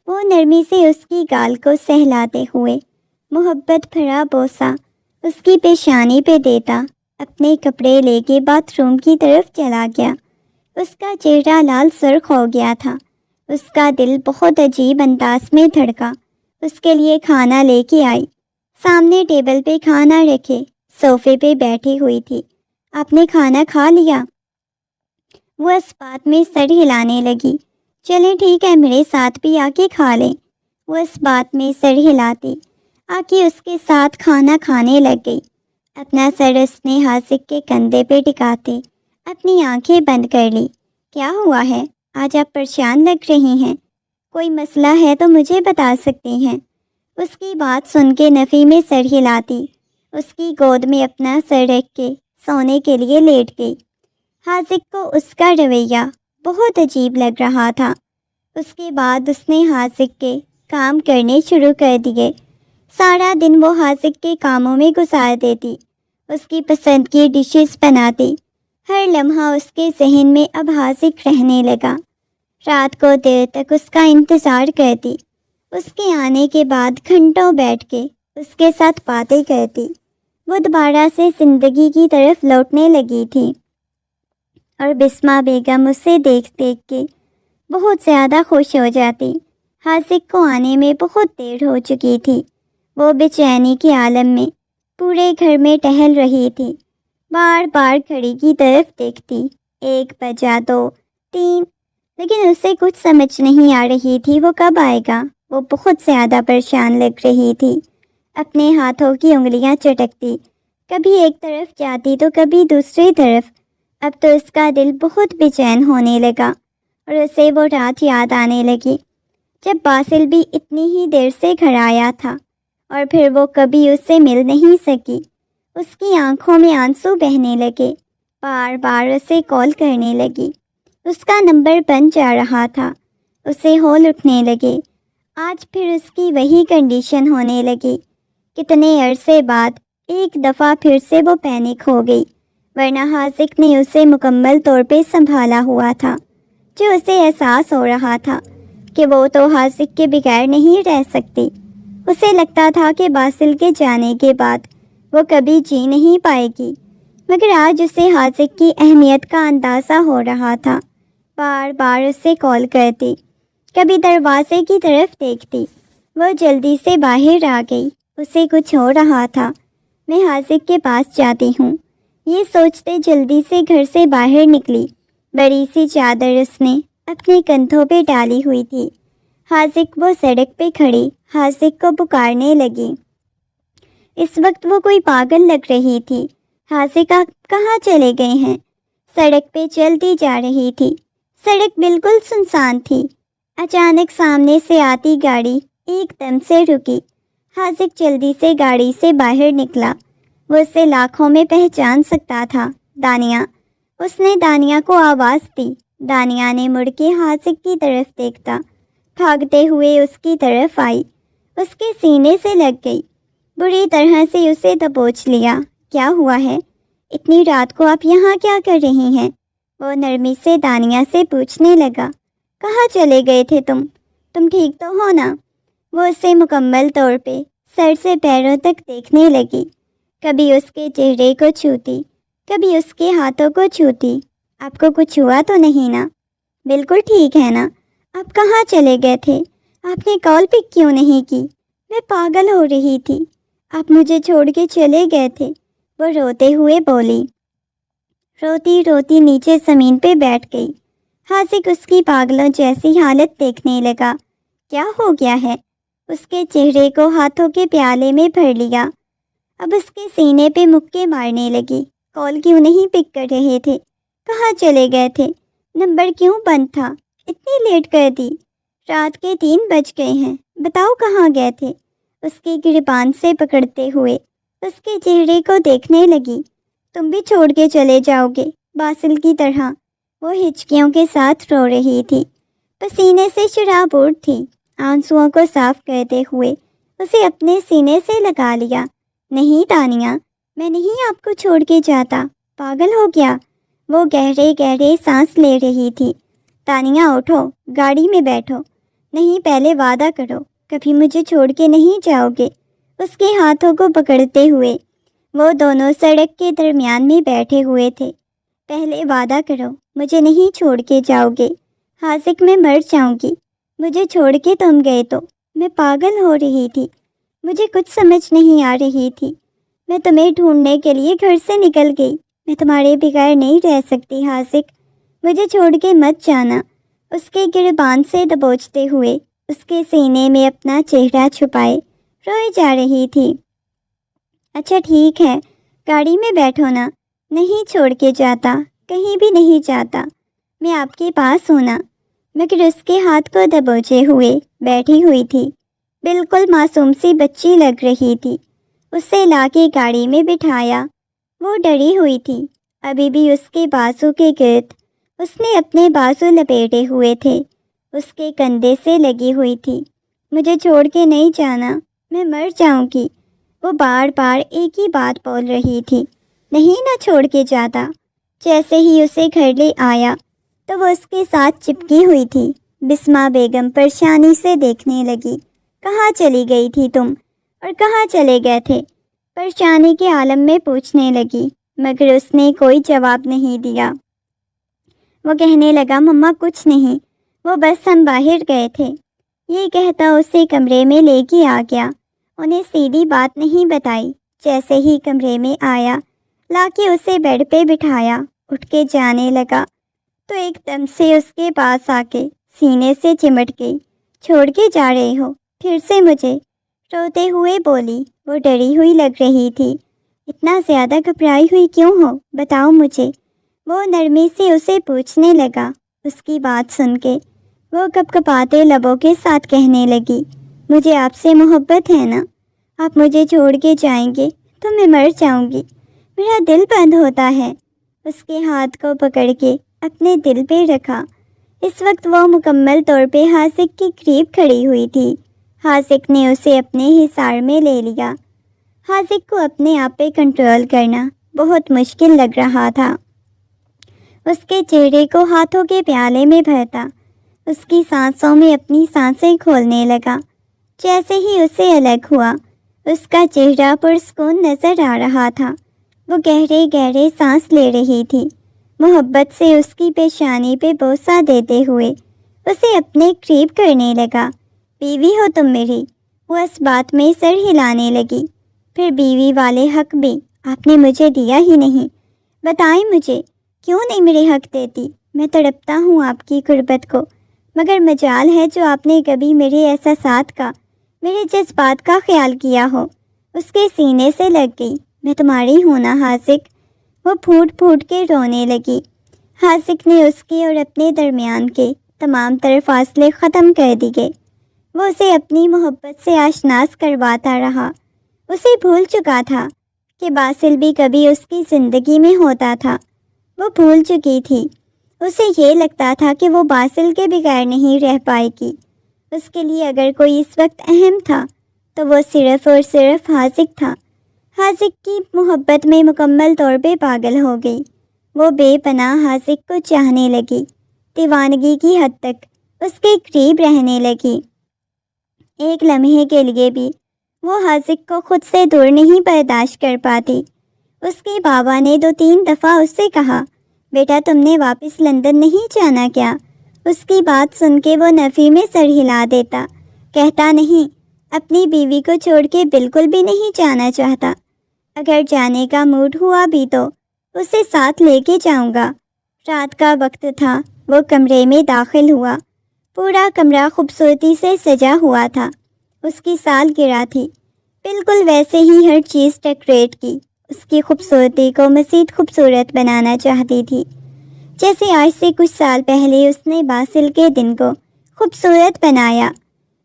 A: وہ نرمی سے اس کی گال کو سہلاتے ہوئے محبت بھرا بوسہ اس کی پیشانی پہ دیتا اپنے کپڑے لے کے باتھ روم کی طرف چلا گیا۔ اس کا چہرہ لال سرخ ہو گیا تھا، اس کا دل بہت عجیب انداز میں دھڑکا۔ اس کے لیے کھانا لے کے آئی، سامنے ٹیبل پہ کھانا رکھے صوفے پہ بیٹھی ہوئی تھی۔ آپ نے کھانا کھا لیا؟ وہ اس بات میں سر ہلانے لگی۔ چلیں ٹھیک ہے، میرے ساتھ بھی آ کے کھا لیں۔ وہ اس بات میں سر ہلاتی آ کے اس کے ساتھ کھانا کھانے لگ گئی۔ اپنا سر اس نے حاذق کے کندھے پہ ٹکاتے اپنی آنکھیں بند کر لی۔ کیا ہوا ہے؟ آج آپ پریشان لگ رہی ہیں، کوئی مسئلہ ہے تو مجھے بتا سکتی ہیں۔ اس کی بات سن کے نفی میں سر ہلاتی اس کی گود میں اپنا سر رکھ کے سونے کے لیے لیٹ گئی۔ حاذق کو اس کا رویہ بہت عجیب لگ رہا تھا۔ اس کے بعد اس نے حاذق کے کام کرنے شروع کر دیے۔ سارا دن وہ حاذق کے کاموں میں گزار دیتی، اس کی پسند کی ڈشز بناتی۔ ہر لمحہ اس کے ذہن میں اب حاذق رہنے لگا۔ رات کو دیر تک اس کا انتظار کرتی، اس کے آنے کے بعد گھنٹوں بیٹھ کے اس کے ساتھ باتیں کرتی۔ وہ دوبارہ سے زندگی کی طرف لوٹنے لگی تھی، اور بسمہ بیگم اسے دیکھ دیکھ کے بہت زیادہ خوش ہو جاتی۔ حاذق کو آنے میں بہت دیر ہو چکی تھی۔ وہ بے چینی کے عالم میں پورے گھر میں ٹہل رہی تھی، بار بار گھڑی کی طرف دیکھتی، 1 بجا 2 3، لیکن اسے کچھ سمجھ نہیں آ رہی تھی وہ کب آئے گا۔ وہ بہت زیادہ پریشان لگ رہی تھی، اپنے ہاتھوں کی انگلیاں چٹکتی، کبھی ایک طرف جاتی تو کبھی دوسری طرف۔ اب تو اس کا دل بہت بے چین ہونے لگا، اور اسے وہ رات یاد آنے لگی جب باسل بھی اتنی ہی دیر سے گھر آیا تھا، اور پھر وہ کبھی اس سے مل نہیں سکی۔ اس کی آنکھوں میں آنسو بہنے لگے، بار بار اسے کال کرنے لگی، اس کا نمبر بن جا رہا تھا، اسے ہول اٹھنے لگے۔ آج پھر اس کی وہی کنڈیشن ہونے لگی۔ کتنے عرصے بعد ایک دفعہ پھر سے وہ پینک ہو گئی، ورنہ حاذق نے اسے مکمل طور پہ سنبھالا ہوا تھا۔ جو اسے احساس ہو رہا تھا کہ وہ تو حاذق کے بغیر نہیں رہ سکتی۔ اسے لگتا تھا کہ باسل کے جانے کے بعد وہ کبھی جی نہیں پائے گی، مگر آج اسے حاذق کی اہمیت کا اندازہ ہو رہا تھا۔ بار بار اسے کال کرتی، کبھی دروازے کی طرف دیکھتی۔ وہ جلدی سے باہر آ گئی، اسے کچھ ہو رہا تھا۔ میں حاذق کے پاس جاتی ہوں، یہ سوچتے جلدی سے گھر سے باہر نکلی۔ بڑی سی چادر اس نے اپنے کندھوں پہ ڈالی ہوئی تھی۔ حاذق وہ سڑک پہ کھڑی حاذق کو پکارنے لگی۔ اس وقت وہ کوئی پاگل لگ رہی تھی۔ حاذق آپ کہاں چلے گئے ہیں؟ سڑک پہ چلتی جا رہی تھی، سڑک بالکل سنسان تھی۔ اچانک سامنے سے آتی گاڑی ایک دم سے رکی۔ حاذق جلدی سے گاڑی سے باہر نکلا، وہ اسے لاکھوں میں پہچان سکتا تھا۔ دانیہ! اس نے دانیہ کو آواز دی۔ دانیہ نے مڑ کے حاذق کی طرف دیکھتا، بھاگتے ہوئے اس کی طرف آئی، اس کے سینے سے لگ گئی، بری طرح سے اسے دبوچ لیا۔ کیا ہوا ہے؟ اتنی رات کو آپ یہاں کیا کر رہی ہیں؟ وہ نرمی سے دانیہ سے پوچھنے لگا۔ کہاں چلے گئے تھے تم ٹھیک تو ہو نا؟ وہ اسے مکمل طور پہ سر سے پیروں تک دیکھنے لگی، کبھی اس کے چہرے کو چھوتی، کبھی اس کے ہاتھوں کو چھوتی۔ آپ کو کچھ ہوا تو نہیں نا؟ بالکل ٹھیک ہے نا؟ آپ کہاں چلے گئے تھے؟ آپ نے کال پک کیوں نہیں کی؟ میں پاگل ہو رہی تھی، آپ مجھے چھوڑ کے چلے گئے تھے، وہ روتے ہوئے بولی۔ روتی روتی نیچے زمین پہ بیٹھ گئی۔ حاذق اس کی پاگلوں جیسی حالت دیکھنے لگا۔ کیا ہو گیا ہے؟ اس کے چہرے کو ہاتھوں کے پیالے میں بھر لیا، اب اس کے سینے پہ مکے مارنے لگی۔ کال کیوں نہیں پک کر رہے تھے؟ کہاں چلے گئے تھے؟ نمبر کیوں بند تھا؟ اتنی لیٹ کر دی، رات کے 3 بج گئے ہیں، بتاؤ کہاں گئے تھے؟ اس کی گریبان سے پکڑتے ہوئے اس کے چہرے کو دیکھنے لگی۔ تم بھی چھوڑ کے چلے جاؤ گے باسل کی طرح؟ وہ ہچکیوں کے ساتھ رو رہی تھی، پسینے سے شرابور تھی، آنسوؤں کو صاف کرتے ہوئے اسے اپنے سینے سے لگا لیا۔ نہیں تانیہ، میں نہیں آپ کو چھوڑ کے جاتا، پاگل ہو گیا؟ وہ گہرے گہرے سانس لے رہی تھی۔ تانیہ اٹھو، گاڑی میں بیٹھو۔ نہیں، پہلے وعدہ کرو، کبھی مجھے چھوڑ کے نہیں جاؤ گے۔ اس کے ہاتھوں کو پکڑتے ہوئے وہ دونوں سڑک کے درمیان میں بیٹھے ہوئے تھے۔ پہلے وعدہ کرو، مجھے نہیں چھوڑ کے جاؤ گے۔ حاسق، میں مر جاؤں گی، مجھے چھوڑ کے تم گئے تو میں پاگل ہو رہی تھی، مجھے کچھ سمجھ نہیں آ رہی تھی۔ میں تمہیں ڈھونڈنے کے لیے گھر سے نکل گئی، میں تمہارے بغیر نہیں رہ سکتی حاسق، مجھے چھوڑ کے مت جانا۔ اس کے گریبان سے دبوچتے ہوئے اس کے سینے میں اپنا چہرہ چھپائے روئی جا رہی تھی۔ اچھا ٹھیک ہے، گاڑی میں بیٹھو نا۔ نہیں چھوڑ کے جاتا، کہیں بھی نہیں جاتا، میں آپ کے پاس ہوں نا۔ مگر اس کے ہاتھ کو دبوچے ہوئے بیٹھی ہوئی تھی، بالکل معصوم سی بچی لگ رہی تھی۔ اسے لا کے گاڑی میں بٹھایا۔ وہ ڈری ہوئی تھی، ابھی بھی اس کے بازو کے گرد اس نے اپنے بازو لپیٹے ہوئے تھے، اس کے کندھے سے لگی ہوئی تھی۔ مجھے چھوڑ کے نہیں جانا، میں مر جاؤں گی۔ وہ بار بار ایک ہی بات بول رہی تھی، نہیں نہ چھوڑ کے جاتا۔ جیسے ہی اسے گھر لے آیا تو وہ اس کے ساتھ چپکی ہوئی تھی۔ بسمہ بیگم پریشانی سے دیکھنے لگی۔ کہاں چلی گئی تھی تم، اور کہاں چلے گئے تھے؟ پریشانی کے عالم میں پوچھنے لگی، مگر اس نے کوئی جواب نہیں دیا۔ وہ کہنے لگا، مما کچھ نہیں، وہ بس ہم باہر گئے تھے۔ یہ کہتا اسے کمرے میں لے کے آ گیا۔ انہیں سیدھی بات نہیں بتائی۔ جیسے ہی کمرے میں آیا، لا کے اسے بیڈ پہ بٹھایا، اٹھ کے جانے لگا تو ایک دم سے اس کے پاس آ کے سینے سے چمٹ گئی۔ چھوڑ کے جا رہے ہو پھر سے مجھے؟ روتے ہوئے بولی۔ وہ ڈری ہوئی لگ رہی تھی۔ اتنا زیادہ گھبرائی ہوئی کیوں ہو، بتاؤ مجھے، وہ نرمی سے اسے پوچھنے لگا۔ اس کی بات سن کے وہ کپ کپاتے لبوں کے ساتھ کہنے لگی، مجھے آپ سے محبت ہے نا، آپ مجھے چھوڑ کے جائیں گے تو میں مر جاؤں گی، میرا دل بند ہوتا ہے۔ اس کے ہاتھ کو پکڑ کے اپنے دل پہ رکھا۔ اس وقت وہ مکمل طور پہ حاسق کے قریب کھڑی ہوئی تھی۔ حاسق نے اسے اپنے حصار میں لے لیا۔ حاسق کو اپنے آپ پہ کنٹرول کرنا بہت مشکل لگ رہا تھا۔ اس کے چہرے کو ہاتھوں کے پیالے میں بھرتا، اس کی سانسوں میں اپنی سانسیں کھولنے لگا۔ جیسے ہی اسے الگ ہوا، اس کا چہرہ پرسکون نظر آ رہا تھا۔ وہ گہرے گہرے سانس لے رہی تھی، محبت سے اس کی پیشانی پہ بوسہ دیتے ہوئے اسے اپنے قریب کرنے لگا۔ بیوی ہو تم میری، وہ اس بات میں سر ہلانے لگی۔ پھر بیوی والے حق بھی آپ نے مجھے دیا ہی نہیں، بتائیں مجھے کیوں نہیں میرے حق دیتی؟ میں تڑپتا ہوں آپ کی غربت کو، مگر مجال ہے جو آپ نے کبھی میرے احساسات کا، میرے جذبات کا خیال کیا ہو۔ اس کے سینے سے لگ گئی، میں تمہاری ہوں نا حاسق؟ وہ پھوٹ پھوٹ کے رونے لگی۔ حاسق نے اس کے اور اپنے درمیان کے تمام تر فاصلے ختم کر دیے۔ وہ اسے اپنی محبت سے آشناس کرواتا رہا۔ اسے بھول چکا تھا کہ باسل بھی کبھی اس کی زندگی میں ہوتا تھا۔ وہ بھول چکی تھی۔ اسے یہ لگتا تھا کہ وہ باسل کے بغیر نہیں رہ پائے گی۔ اس کے لیے اگر کوئی اس وقت اہم تھا تو وہ صرف اور صرف حاسق تھا۔ حاسق کی محبت میں مکمل طور پہ پاگل ہو گئی۔ وہ بے پناہ حاسق کو چاہنے لگی، دیوانگی کی حد تک اس کے قریب رہنے لگی۔ ایک لمحے کے لیے بھی وہ حاسق کو خود سے دور نہیں برداشت کر پاتی۔ اس کے بابا نے 2-3 دفعہ اس سے کہا، بیٹا تم نے واپس لندن نہیں جانا کیا؟ اس کی بات سن کے وہ نفی میں سر ہلا دیتا، کہتا نہیں، اپنی بیوی کو چھوڑ کے بالکل بھی نہیں جانا چاہتا۔ اگر جانے کا موڈ ہوا بھی تو اسے ساتھ لے کے جاؤں گا۔ رات کا وقت تھا۔ وہ کمرے میں داخل ہوا۔ پورا کمرہ خوبصورتی سے سجا ہوا تھا۔ اس کی سالگرہ تھی، بالکل ویسے ہی ہر چیز ڈیکوریٹ کی۔ اس کی خوبصورتی کو مزید خوبصورت بنانا چاہتی تھی، جیسے آج سے کچھ سال پہلے اس نے باسل کے دن کو خوبصورت بنایا۔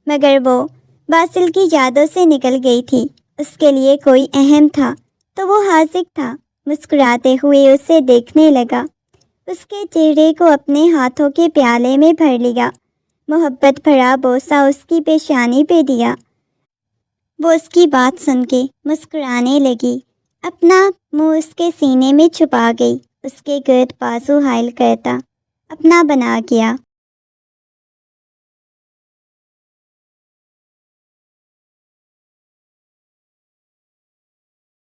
A: مگر وہ باسل کی یادوں سے نکل گئی تھی۔ اس کے لیے کوئی اہم تھا تو وہ حاسق تھا۔ مسکراتے ہوئے اسے دیکھنے لگا، اس کے چہرے کو اپنے ہاتھوں کے پیالے میں بھر لیا۔ محبت بھرا بوسہ اس کی پیشانی پہ دیا۔ وہ اس کی بات سن کے مسکرانے لگی، اپنا منہ اس کے سینے میں چھپا گئی، اس کے گرد بازو حائل کرتا اپنا بنا گیا